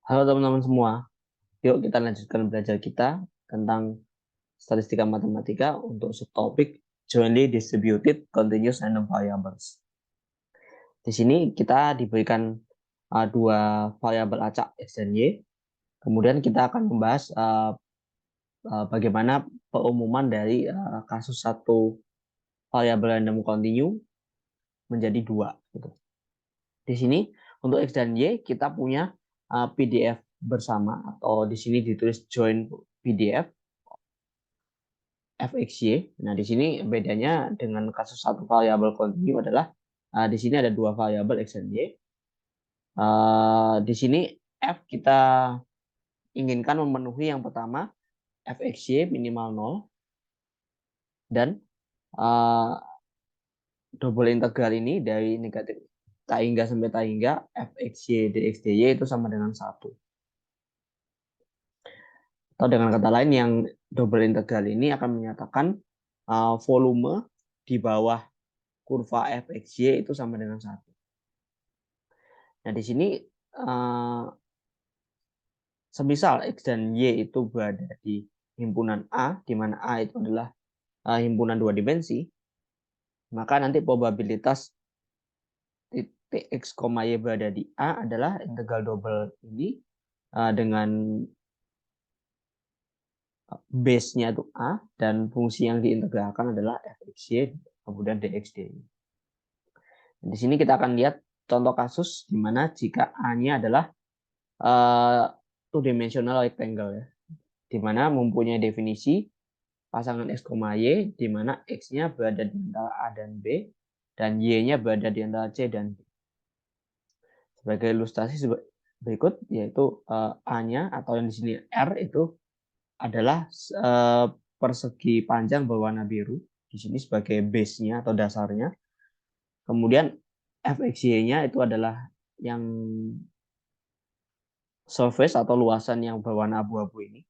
Halo teman-teman semua, yuk kita lanjutkan belajar kita tentang statistika matematika untuk subtopik jointly distributed continuous random variables. Di sini kita diberikan dua variabel acak X dan Y. Kemudian kita akan membahas bagaimana peumuman dari kasus satu variabel random continue menjadi dua. Gitu. Di sini untuk X dan Y kita punya PDF bersama atau di sini ditulis join PDF fxy. Nah, di sini bedanya dengan kasus satu variabel kontinu adalah di sini ada dua variabel x dan y. Di sini f kita inginkan memenuhi yang pertama fxy minimal 0 dan double integral ini dari negatif tak hingga sampai tak hingga fxy dx dy itu sama dengan 1. Atau dengan kata lain yang double integral ini akan menyatakan volume di bawah kurva fxy itu sama dengan 1. Nah, di sini semisal X dan Y itu berada di himpunan A, di mana A itu adalah himpunan dua dimensi, maka nanti probabilitas titik X, Y berada di A adalah integral double ini dengan base-nya itu A, dan fungsi yang diintegralkan adalah fxy, kemudian dx dy. Di sini kita akan lihat contoh kasus di mana jika A-nya adalah two-dimensional rectangle, ya, di mana mempunyai definisi pasangan X, Y, di mana X-nya berada di antara A dan B, dan Y-nya berada di antara C dan B. Sebagai ilustrasi berikut, yaitu A-nya, atau yang di sini R, itu adalah persegi panjang berwarna biru, di sini sebagai base-nya atau dasarnya. Kemudian fxy-nya itu adalah yang surface atau luasan yang berwarna abu-abu ini.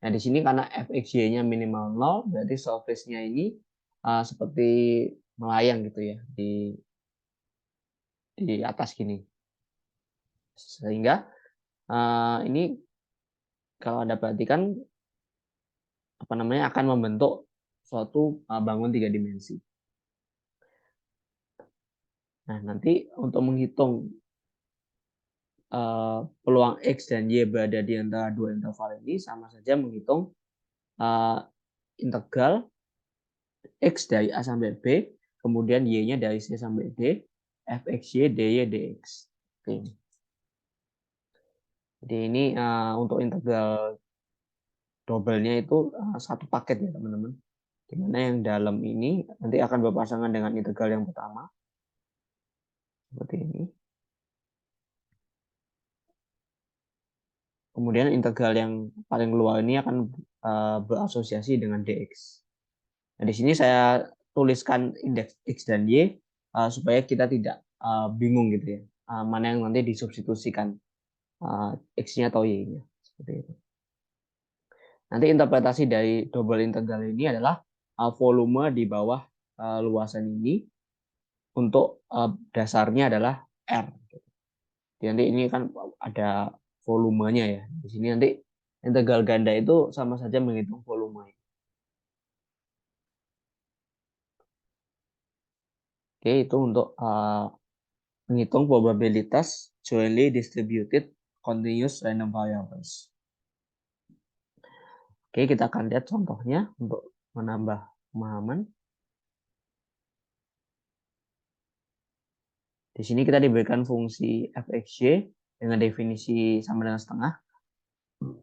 Nah, di sini karena fxy-nya minimal 0, berarti surface-nya ini seperti melayang gitu ya di atas gini. Sehingga ini kalau Anda perhatikan akan membentuk suatu bangun tiga dimensi. Nah, nanti untuk menghitung peluang X dan Y berada di antara dua interval ini sama saja menghitung integral X dari A sampai B, kemudian Y-nya dari C sampai D, fxy dy dx. Oke. Jadi ini untuk integral double-nya itu satu paket ya teman-teman. Dimana yang dalam ini nanti akan berpasangan dengan integral yang pertama. Seperti ini. Kemudian integral yang paling luar ini akan berasosiasi dengan dx. Nah, di sini saya tuliskan indeks X dan Y supaya kita tidak bingung gitu ya. Mana yang nanti disubstitusikan X-nya atau Y-nya. Seperti itu. Nanti interpretasi dari double integral ini adalah volume di bawah luasan ini untuk dasarnya adalah R. Jadi nanti ini kan ada volumenya ya. Di sini nanti integral ganda itu sama saja menghitung volume. Oke, itu untuk menghitung probabilitas jointly distributed continuous random variables. Oke, kita akan lihat contohnya untuk menambah pemahaman. Di sini kita diberikan fungsi fxy dengan definisi sama dengan setengah.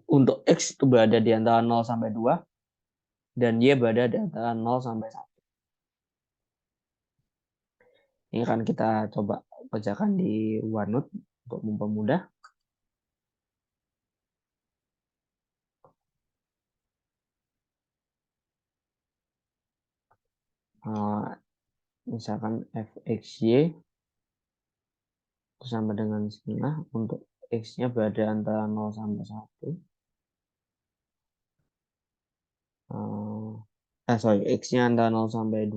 Untuk x itu berada di antara 0 sampai 2 dan y berada di antara 0 sampai 1. Ini akan kita coba kerjakan di OneNote untuk mempermudah. Misalkan fxy sama dengan setengah, untuk x-nya berada antara 0 sampai 1. X-nya antara 0 sampai 2.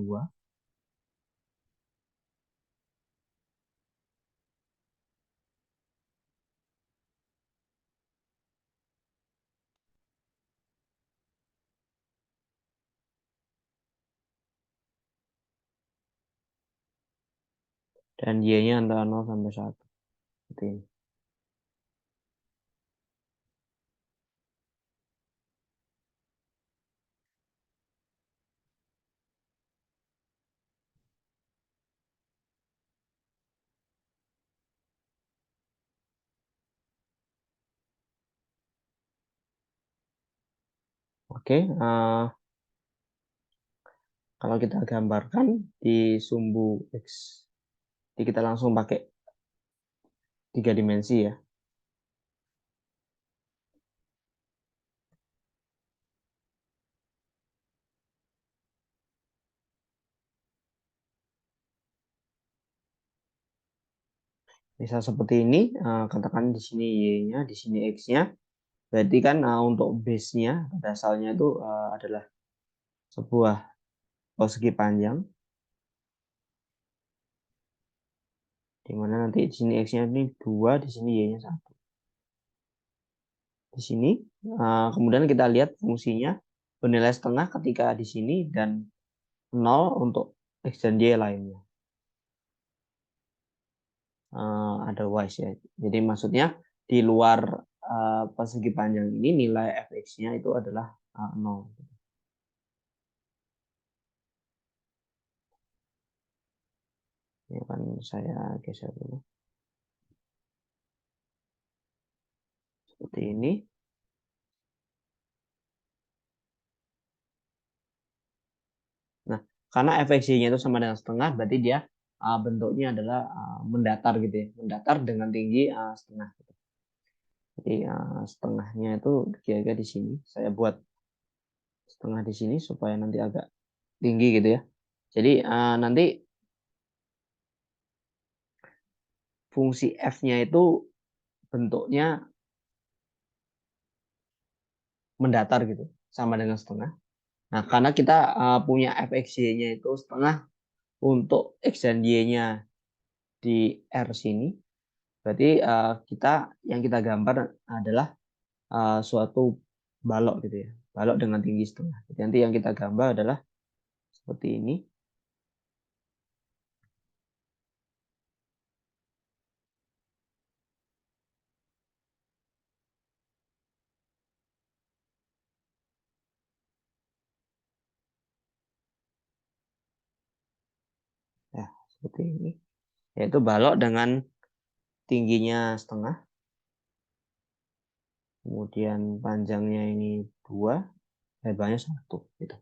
dan Y-nya antara 0 sampai 1. Seperti ini. Oke, kalau kita gambarkan di sumbu X, jadi kita langsung pakai 3 dimensi ya. Bisa seperti ini, katakan di sini Y-nya, di sini X-nya. Berarti kan untuk base-nya, pada asalnya itu adalah sebuah persegi panjang, di mana nanti di sini X-nya ini 2, di sini Y-nya 1. Di sini, kemudian kita lihat fungsinya bernilai setengah ketika di sini dan 0 untuk X dan Y lainnya. Otherwise ya. Jadi maksudnya di luar persegi panjang ini nilai fx-nya itu adalah 0. Ini akan saya geser dulu. Seperti ini. Nah, karena fx-nya itu sama dengan setengah, berarti dia bentuknya adalah mendatar gitu ya. Mendatar dengan tinggi setengah. Jadi setengahnya itu kira-kira di sini. Saya buat setengah di sini supaya nanti agak tinggi gitu ya. Jadi nanti fungsi f-nya itu bentuknya mendatar gitu, sama dengan setengah. Nah, karena kita punya fxy-nya itu setengah untuk x dan y-nya di R sini, berarti kita yang kita gambar adalah suatu balok gitu ya, balok dengan tinggi setengah. Jadi nanti yang kita gambar adalah seperti ini. Ya, seperti ini. Yaitu balok dengan tingginya setengah, kemudian panjangnya ini 2, lebarnya 1 gitu.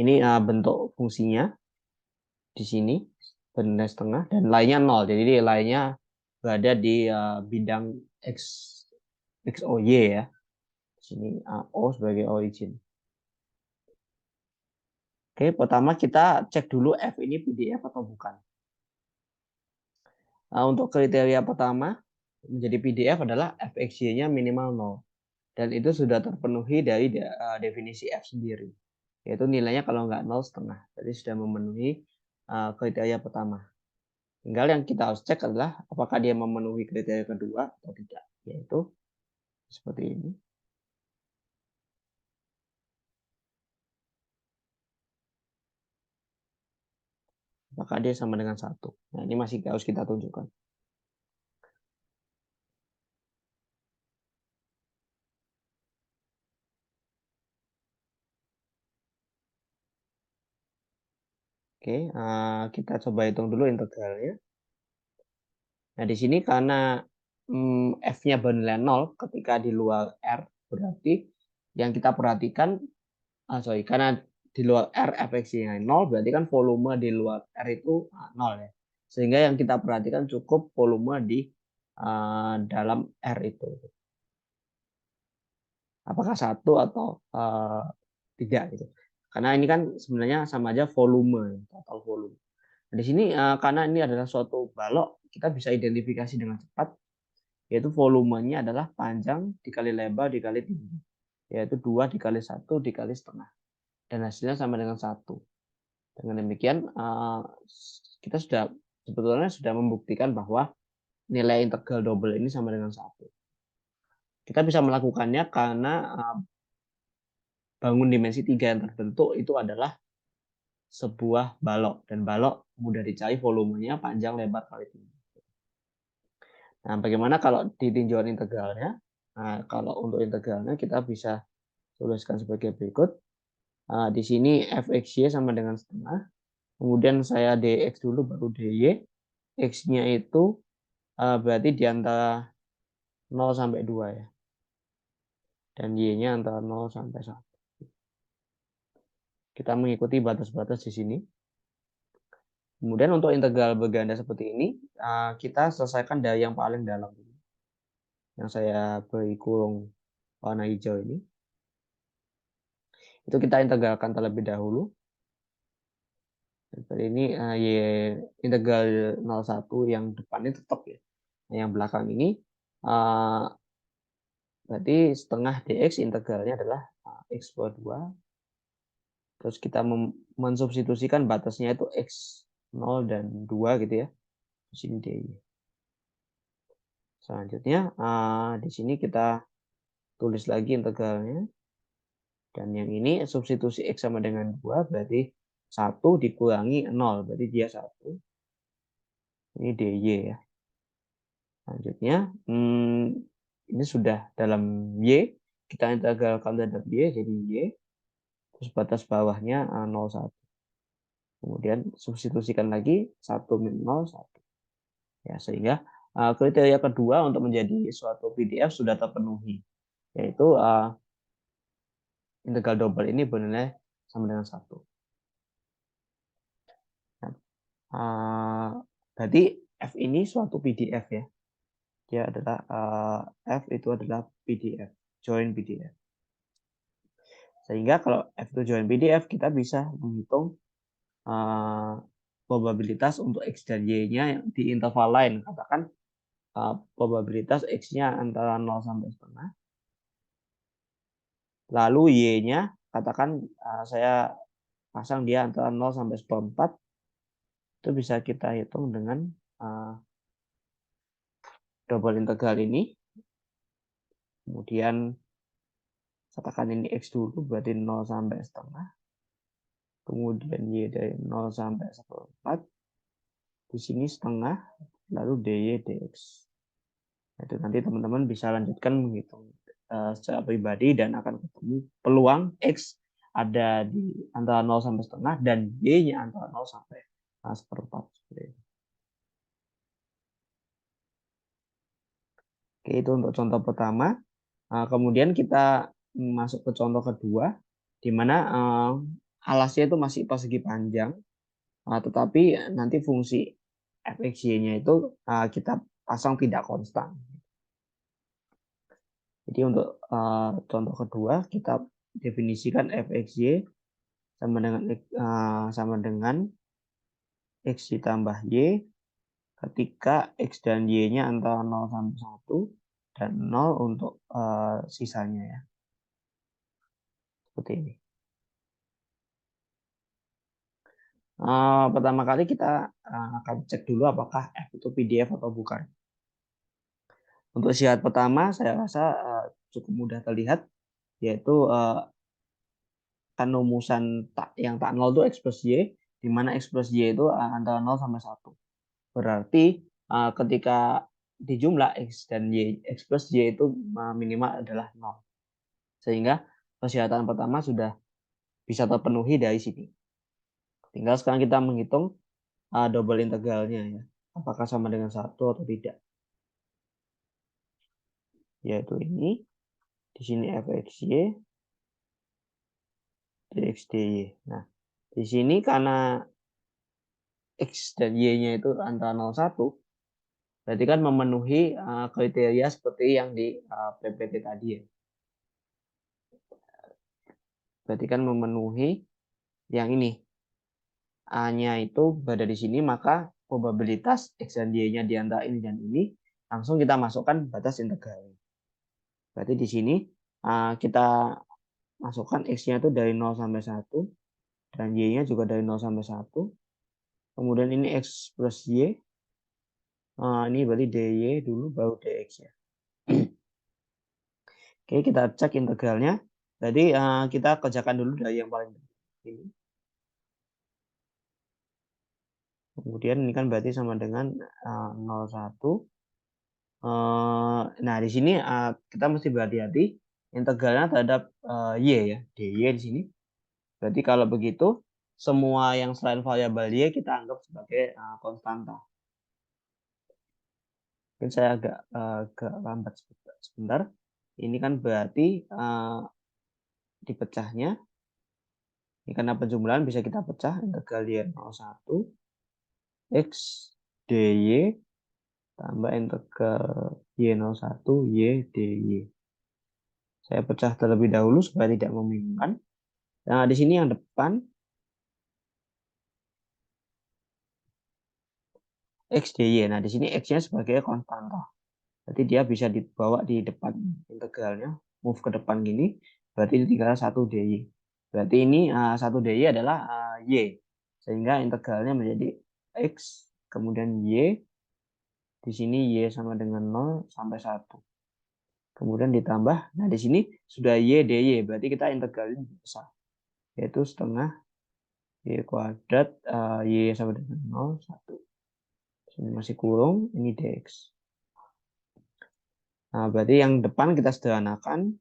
Ini bentuk fungsinya di sini bernilai setengah dan lainnya 0. Jadi lainnya berada di bidang X XOY ya. Di sini O sebagai origin. Oke, pertama kita cek dulu F ini PDF atau bukan. Untuk kriteria pertama menjadi PDF adalah fxy-nya minimal 0. Dan itu sudah terpenuhi dari definisi F sendiri. Yaitu nilainya kalau nggak 0 setengah. Jadi sudah memenuhi kriteria pertama. Tinggal yang kita harus cek adalah apakah dia memenuhi kriteria kedua atau tidak. Yaitu seperti ini. Maka dia sama dengan 1. Nah, ini masih harus kita tunjukkan. Oke, kita coba hitung dulu integralnya. Nah, di sini karena F-nya bernilai 0 ketika di luar R, berarti yang kita perhatikan, karena di luar R fx-nya 0, berarti kan volume di luar R itu 0 ya. Sehingga yang kita perhatikan cukup volume di dalam R itu. Apakah 1 atau tidak gitu. Karena ini kan sebenarnya sama aja volume, total volume. Nah, di sini karena ini adalah suatu balok, kita bisa identifikasi dengan cepat, yaitu volumenya adalah panjang dikali lebar dikali tinggi, yaitu 2 dikali 1 dikali setengah. Dan hasilnya sama dengan 1. Dengan demikian, kita sebetulnya sudah membuktikan bahwa nilai integral double ini sama dengan 1. Kita bisa melakukannya karena bangun dimensi 3 yang terbentuk itu adalah sebuah balok, dan balok mudah dicari, volumenya panjang, lebar, kali tinggi. Nah, bagaimana kalau di tinjauan integralnya? Nah, kalau untuk integralnya kita bisa tuliskan sebagai berikut. Di sini fxy sama dengan setengah. Kemudian saya dx dulu, baru dy. X-nya itu berarti di antara 0 sampai 2 ya. Dan y-nya antara 0 sampai 1. Kita mengikuti batas-batas di sini. Kemudian untuk integral berganda seperti ini, kita selesaikan dari yang paling dalam. Yang saya beri kurung warna hijau ini. Itu kita integralkan terlebih dahulu. Seperti ini, y integral 01 yang depan ini tetap ya. Nah, yang belakang ini berarti setengah dx integralnya adalah x per 2. Terus kita mensubstitusikan batasnya itu x 0 dan 2 gitu ya. Di sini dy. Selanjutnya di sini kita tulis lagi integralnya. Dan yang ini substitusi x sama dengan 2 berarti 1 dikurangi 0 berarti dia 1. Ini dy ya. Selanjutnya ini sudah dalam y, kita integralkan terhadap y jadi y. Terus batas bawahnya 0,1. Kemudian substitusikan lagi 1 min 0, 1. Ya, sehingga kriteria kedua untuk menjadi suatu PDF sudah terpenuhi, yaitu integral double ini bernilai sama dengan 1. Nah, berarti F ini suatu PDF ya. Dia adalah F itu adalah PDF, join PDF. Sehingga kalau F itu join PDF, kita bisa menghitung probabilitas untuk X dan Y-nya di interval lain. Katakan probabilitas X-nya antara 0 sampai setengah. Lalu Y-nya, katakan saya pasang dia antara 0 sampai 1/4. Itu bisa kita hitung dengan double integral ini. Kemudian katakan ini X dulu, berarti 0 sampai setengah. Kemudian Y dari 0 sampai 1/4. Di sini setengah, lalu dy dx. Itu nanti teman-teman bisa lanjutkan menghitung secara pribadi dan akan ketemu peluang X ada di antara 0 sampai setengah dan Y-nya antara 0 sampai 1/4. Oke, itu untuk contoh pertama. Kemudian kita masuk ke contoh kedua, di mana alasnya itu masih persegi panjang, tetapi nanti fungsi fxy-nya itu kita pasang tidak konstan. Jadi untuk contoh kedua kita definisikan fxy sama dengan x ditambah y ketika x dan y-nya antara 0 sampai 1 dan 0 untuk sisanya ya. Seperti ini. Pertama kali kita akan cek dulu apakah F itu PDF atau bukan. Untuk syarat pertama saya rasa cukup mudah terlihat, yaitu kan rumusan yang tak 0 itu X plus Y, di mana X plus Y itu antara 0 sampai 1. Berarti ketika dijumlah X dan Y, X plus Y itu minimal adalah 0. Sehingga persyaratan pertama sudah bisa terpenuhi dari sini. Tinggal sekarang kita menghitung double integralnya ya. Apakah sama dengan 1 atau tidak. Yaitu ini. Di sini fxy dx dy. Nah, di sini karena x dan y-nya itu antara 0 1, berarti kan memenuhi kriteria seperti yang di PPT tadi ya. Berarti kan memenuhi yang ini. A-nya itu berada di sini, maka probabilitas X dan Y-nya di antara ini dan ini, langsung kita masukkan batas integral. Berarti di sini kita masukkan X-nya itu dari 0 sampai 1, dan Y-nya juga dari 0 sampai 1. Kemudian ini X plus Y, ini berarti dy dulu, baru dx ya. Oke, kita cek integralnya. Jadi kita kerjakan dulu dari yang paling ini. Kemudian ini kan berarti sama dengan 0,1. Nah, di sini kita mesti berhati-hati integralnya terhadap y ya, dy di sini. Berarti kalau begitu, semua yang selain variabel y kita anggap sebagai konstanta. Mungkin saya agak lambat sebentar. Ini kan berarti dipecahnya. Ini karena penjumlahan bisa kita pecah integral y 0,1 x dy tambah integral y01 y dy. Saya pecah terlebih dahulu supaya tidak membingungkan. Nah, di sini yang depan x dy. Nah, di sini x-nya sebagai konstanta. Berarti dia bisa dibawa di depan integralnya, move ke depan gini. Berarti ini tinggal 1 dy. Berarti ini 1 dy adalah y. Sehingga integralnya menjadi x, kemudian y. Di sini y sama dengan 0 sampai 1. Kemudian ditambah, nah di sini sudah y dy. Berarti kita integralnya besar, yaitu setengah y kuadrat y sama dengan 0, 1. Ini masih kurung, ini dx. Nah, berarti yang depan kita sederhanakan.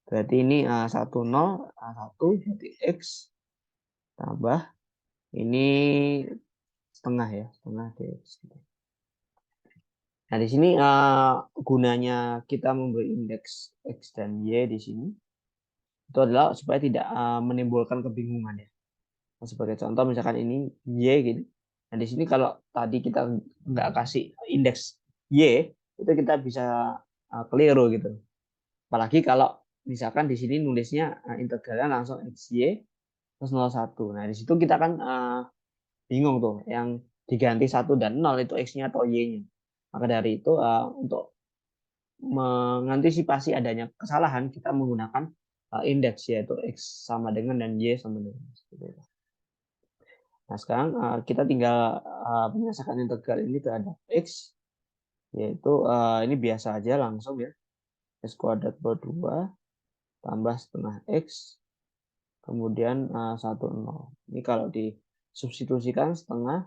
Berarti ini 1, 0, 1, berarti x tambah ini setengah ya, setengah dx. Nah, di sini gunanya kita memberi indeks x dan y di sini itu adalah supaya tidak menimbulkan kebingungan ya. Nah, sebagai contoh misalkan ini y gitu. Nah, di sini kalau tadi kita nggak kasih indeks y, itu kita bisa keliru gitu. Apalagi kalau misalkan di sini nulisnya integralnya langsung xy terus 0,1. Nah, di situ kita kan bingung tuh yang diganti 1 dan 0 itu x-nya atau y-nya. Maka dari itu untuk mengantisipasi adanya kesalahan kita menggunakan indeks yaitu x sama dengan dan y sama dengan. Nah, sekarang kita tinggal menyelesaikan integral ini terhadap x, yaitu ini biasa aja langsung ya. X kuadrat per 2 tambah setengah x, kemudian 1, 0. Ini kalau disubstitusikan setengah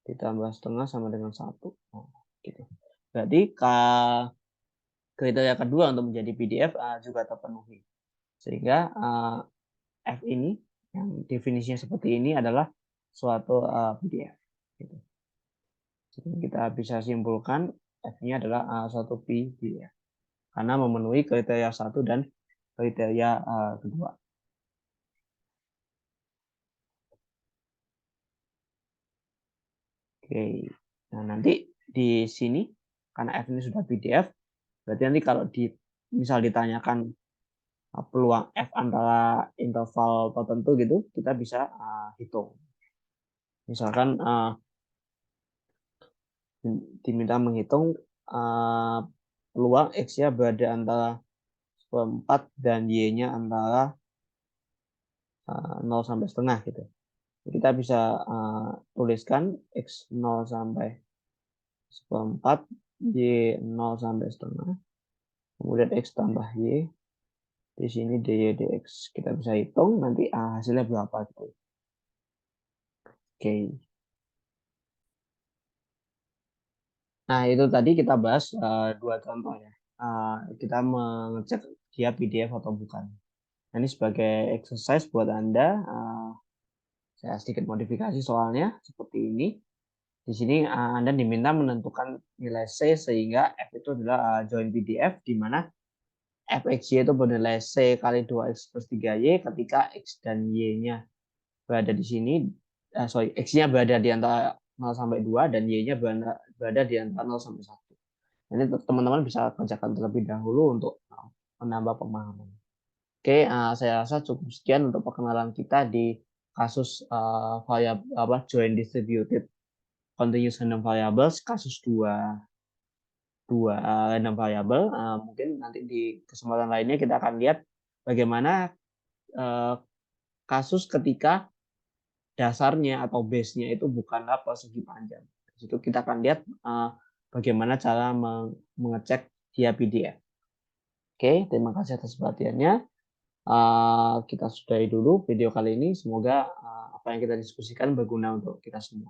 ditambah setengah sama dengan 1. Nah, gitu. Berarti kriteria kedua untuk menjadi PDF juga terpenuhi. Sehingga F ini yang definisinya seperti ini adalah suatu PDF. Gitu. Jadi kita bisa simpulkan F-nya adalah suatu PDF. Karena memenuhi kriteria 1 dan kriteria kedua. Oke. Nah, nanti di sini karena F ini sudah PDF, berarti nanti kalau misal ditanyakan peluang F antara interval tertentu gitu, kita bisa hitung. Misalkan diminta menghitung peluang X-nya berada antara 4 dan Y-nya antara 0 sampai setengah gitu. Jadi kita bisa tuliskan X 0 sampai 4, Y 0 sampai setengah, kemudian X tambah Y, di sini dy dx. Kita bisa hitung nanti hasilnya berapa gitu. Oke. Nah, itu tadi kita bahas 2 contoh ya. Kita mengecek dia PDF atau bukan. Nah, ini sebagai exercise buat Anda, saya sedikit modifikasi soalnya seperti ini. Di sini Anda diminta menentukan nilai C sehingga F itu adalah join PDF di mana fxy itu bernilai C kali 2x plus 3y ketika x dan y-nya berada di sini, x-nya berada di antara 0 sampai 2 dan y-nya berada di antara 0 sampai 1. Ini teman-teman bisa kerjakan terlebih dahulu untuk menambah pemahaman. Oke, saya rasa cukup sekian untuk perkenalan kita di kasus variable join distributed continuous random variables kasus dua random variable. Mungkin nanti di kesempatan lainnya kita akan lihat bagaimana kasus ketika dasarnya atau base-nya itu bukanlah persegi panjang. Di situ kita akan lihat bagaimana cara mengecek dia PDF. Oke, terima kasih atas perhatiannya. Kita sudahi dulu video kali ini. Semoga apa yang kita diskusikan berguna untuk kita semua.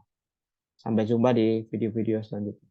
Sampai jumpa di video-video selanjutnya.